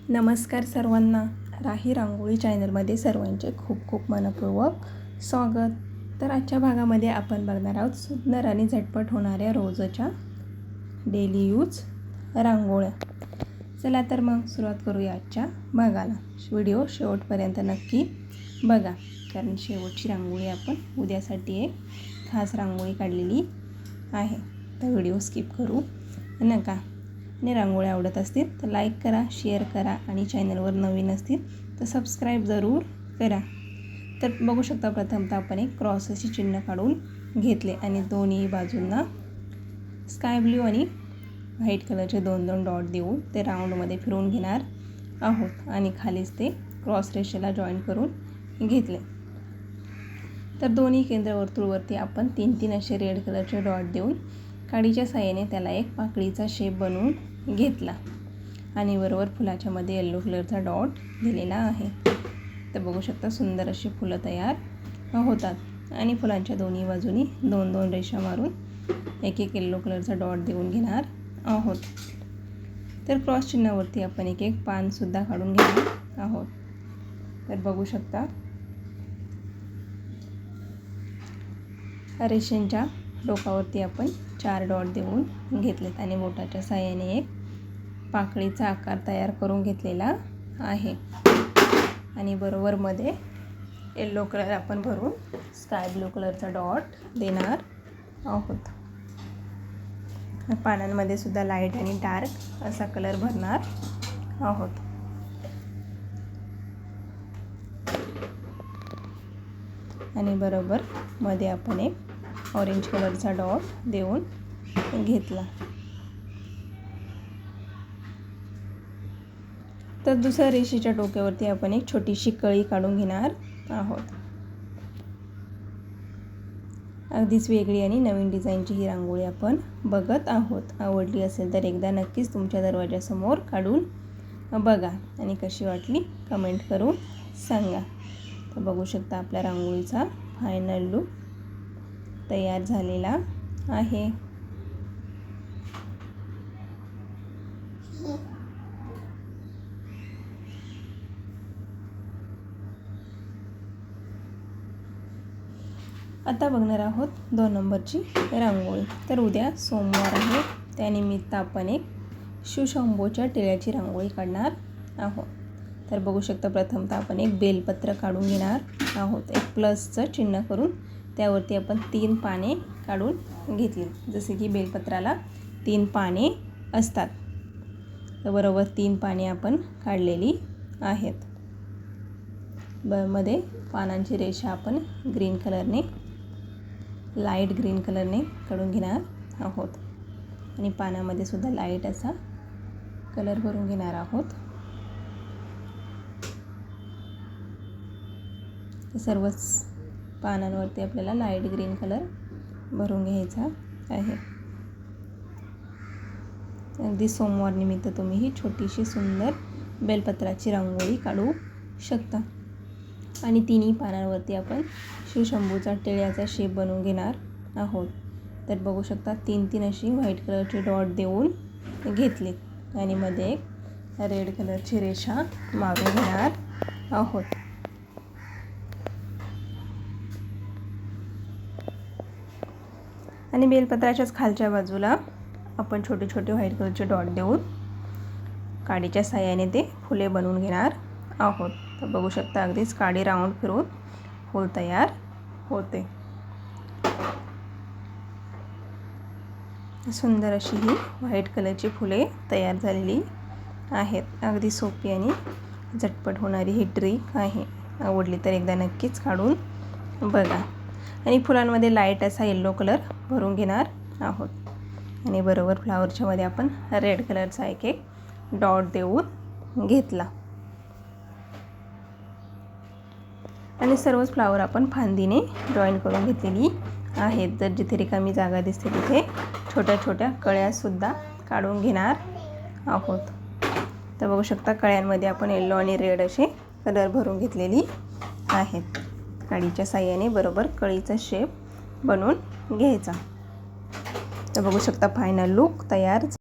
नमस्कार सर्वांना. राही रांगोळी चॅनलमध्ये सर्वांचे खूप खूप मनपूर्वक स्वागत. तर आजच्या भागामध्ये आपण बघणार आहोत सुंदर आणि झटपट होणाऱ्या रोजच्या डेली यूज रांगोळ्या. चला तर मग सुरुवात करूया आजच्या भागाला. व्हिडिओ शेवटपर्यंत नक्की बघा, कारण शेवटची रांगोळी आपण उद्यासाठी एक खास रांगोळी काढलेली आहे. तर व्हिडिओ स्किप करू नका. आणि रांगोळ्या आवडत असतील तर लाईक करा, शेअर करा आणि चॅनलवर नवीन असतील तर सबस्क्राईब जरूर करा. तर बघू शकता, प्रथमतः आपण एक क्रॉस असे चिन्ह काढून घेतले आणि दोन्ही बाजूंना स्काय ब्ल्यू आणि व्हाईट कलरचे 2-2 डॉट देऊन ते राऊंडमध्ये फिरवून घेणार आहोत आणि खालीच ते क्रॉस रेषेला जॉईन करून घेतले. तर दोन्ही केंद्रवर्तुळवरती आपण 3-3 असे रेड कलरचे डॉट देऊन काडीच्या साहाय्याने त्याला एक पाकळीचा शेप बनवून घेतला आणि बरोबर फुलाच्या मध्ये येलो कलरचा डॉट दिलेला आहे. तर बघू शकता सुंदर अशी फुलं तयार होतात आणि फुलांच्या दोन्ही बाजूनी 2-2 रेषा मारून एक येलो कलरचा डॉट देऊन घेणार आहोत. तर क्रॉस चिन्हावरती आपण एक पानसुद्धा काढून घेणार आहोत. तर बघू शकता रेषेच्या डोकावरती आपण 4 डॉट देऊन घेतलेत आणि बोटाच्या साहाय्याने एक पाकळीचा आकार तयार करून घेतलेला आहे आणि बरोबर मध्ये येलो कलर आपण भरून स्काय ब्लू कलरचा डॉट देणार आहोत. पानांमध्ये सुद्धा लाईट आणि डार्क असा कलर भरणार आहोत. आणि बरोबर मध्ये आपण एक ऑरेंज कलरचा डॉट देऊन घेतला. तर दुसऱ्या रेषेच्या डोक्यावरती आपण एक छोटीशी कळी काढून घेणार आहोत. अगदीच वेगळी आणि नवीन डिझाईनची ही रांगोळी आपण बघत आहोत. आवडली असेल तर एकदा नक्कीच तुमच्या दरवाजासमोर काढून बघा आणि कशी वाटली कमेंट करून सांगा. तर बघू शकता आपल्या रांगोळीचा फायनल लुक तयार झालेला आहे. आता बघणार आहोत 2 नंबरची रांगोळी. तर उद्या सोमवार आहे, त्यानिमित्त आपण एक शिवशंभोच्या टिळ्याची रांगोळी काढणार आहोत. तर बघू शकता प्रथमतः आपण एक बेलपत्र काढून घेणार आहोत. एक प्लसचं चिन्ह करून त्यावरती आपण 3 पाने काढून घेतली. जसे की बेलपत्राला 3 पाने असतात, तर बरोबर 3 पाने आपण काढलेली आहेत. मध्ये पानांची रेषा आपण ग्रीन कलरने, लाईट ग्रीन कलरने काढून घेणार आहोत आणि पानामध्ये सुद्धा लाईट असा कलर भरून घेणार आहोत. सर्वच पानांवरती आपल्याला लाईट ग्रीन कलर भरून घ्यायचा आहे. अगदी सोमवार निमित्त तुम्ही ही छोटीशी सुंदर बेलपत्राची रांगोळी काढू शकता. आणि तिन्ही पानांवरती आपण शिवशंभूचा टिळ्याचा शेप बनवून घेणार आहोत. तर बघू शकता 3-3 अशी व्हाईट कलरची डॉट देऊन घेतली आणि मध्ये एक रेड कलरची रेषा मारून घेणार आहोत. आणि बेलपत्राच्याच खालच्या बाजूला आपण छोटे छोटे व्हाईट कलरचे डॉट देऊन काडीच्या साहाय्याने ते फुले बनवून घेणार आहोत. तर बघू शकता अगदीच काडी राऊंड फिरून फूल तयार होते. सुंदर अशी ही व्हाईट कलरची फुले तयार झालेली आहेत. अगदी सोपी आणि झटपट होणारी ही ट्रिक आहे. आवडली तर एकदा नक्कीच काढून बघा. आणि फुलांमध्ये लाईट असा येलो कलर भरून घेणार आहोत आणि बरोबर फ्लावरच्या मध्ये आपण रेड कलरचा एक डॉट देऊन घेतला आणि सर्वच फ्लावर आपण फांदीने जॉईन करून घेतलेली आहेत. जर जिथे रिकामी जागा दिसते तिथे छोट्या छोट्या कळ्यासुद्धा काढून घेणार आहोत. तर बघू शकता कळ्यांमध्ये आपण येलो आणि रेड असे कलर भरून घेतलेली आहेत. काडीच्या साहाय्याने बरोबर कळीचा शेप बनवून घ्यायचा. तर बघू शकता फायनल लुक तयार